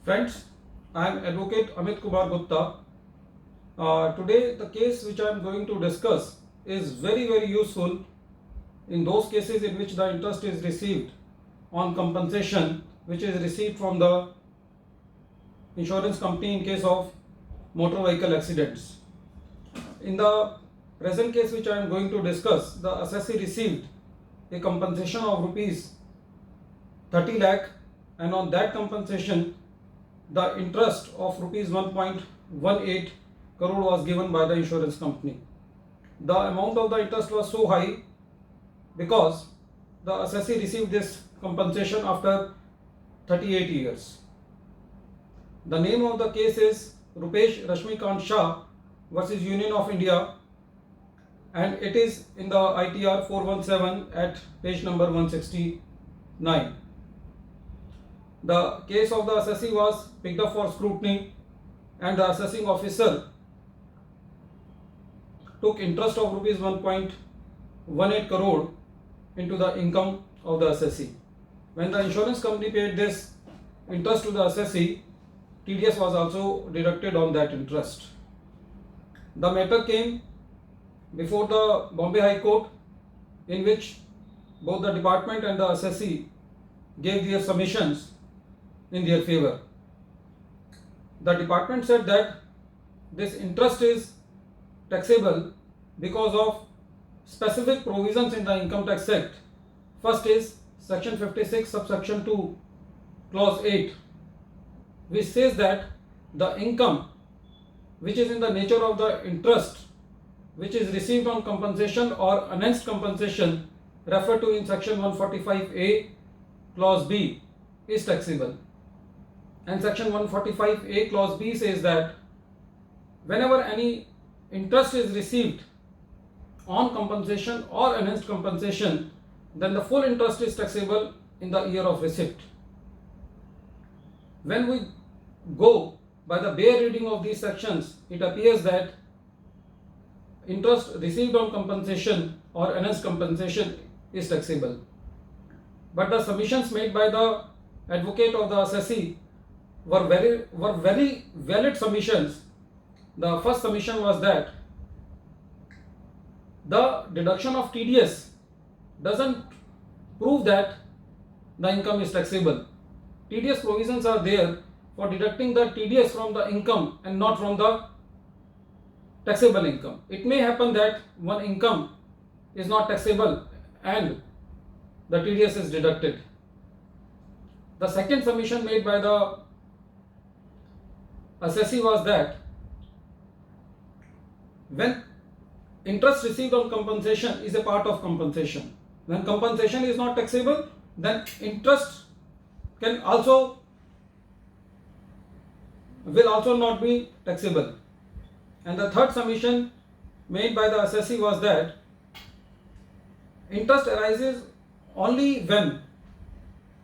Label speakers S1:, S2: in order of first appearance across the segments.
S1: Friends, I am Advocate Amit Kumar Gupta. Today, the case which I am going to discuss is very useful in those cases in which the interest is received on compensation which is received from the insurance company in case of motor vehicle accidents. In the present case which I am going to discuss, the assessee received a compensation of rupees 30 lakh, and on that compensation the interest of rupees 1.18 crore was given by the insurance company. The amount of the interest was so high because the assessee received this compensation after 38 years. The name of the case is Rupesh Rashmikant Shah versus Union of India, and it is in the ITR 417 at page number 169. The case of the assessee was picked up for scrutiny, and the assessing officer took interest of rupees 1.18 crore into the income of the assessee. When the insurance company paid this interest to the assessee, TDS was also deducted on that interest. The matter came before the Bombay High Court, in which both the department and the assessee gave their submissions in their favor. The department said that this interest is taxable because of specific provisions in the Income Tax Act. First is section 56 subsection 2 clause 8, which says that the income which is in the nature of the interest which is received on compensation or enhanced compensation referred to in section 145A clause B is taxable. And section 145A clause B says that whenever any interest is received on compensation or enhanced compensation, then the full interest is taxable in the year of receipt. When we go by the bare reading of these sections, it appears that interest received on compensation or enhanced compensation is taxable. But the submissions made by the advocate of the assessee were very valid submissions. The first submission was that the deduction of TDS doesn't prove that the income is taxable. TDS provisions are there for deducting the TDS from the income and not from the taxable income. It may happen that one income is not taxable and the TDS is deducted. The second submission made by the assessee was that when interest received on compensation is a part of compensation, when compensation is not taxable, then interest will also not be taxable. And the third submission made by the assessee was that interest arises only when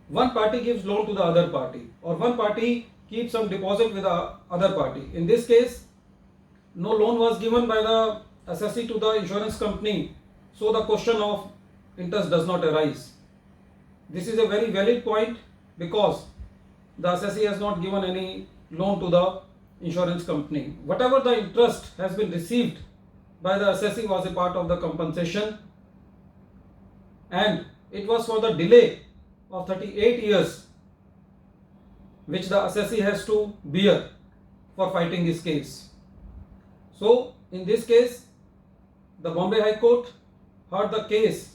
S1: one party gives loan to the other party or one party keeps some deposit with the other party. In this case, no loan was given by the assessee to the insurance company, so the question of interest does not arise. This is a very valid point because the assessee has not given any loan to the insurance company. Whatever the interest has been received by the assessee was a part of the compensation, and it was for the delay of 38 years which the assessee has to bear for fighting his case. So in this case, the Bombay High Court heard the case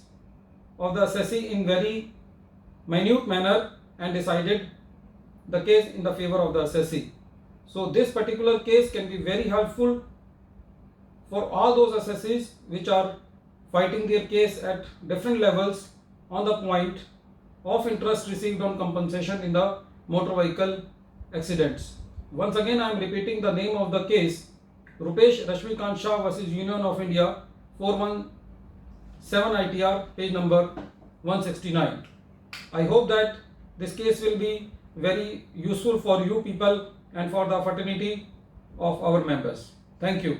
S1: of the assessee in very minute manner and decided the case in the favor of the assessee. So this particular case can be very helpful for all those assessees which are fighting their case at different levels on the point of interest received on compensation in the motor vehicle accidents. Once again, I am repeating the name of the case: Rupesh Rashmikant Shah versus Union of India, 417 ITR, page number 169. I hope that this case will be very useful for you people and for the fraternity of our members. Thank you.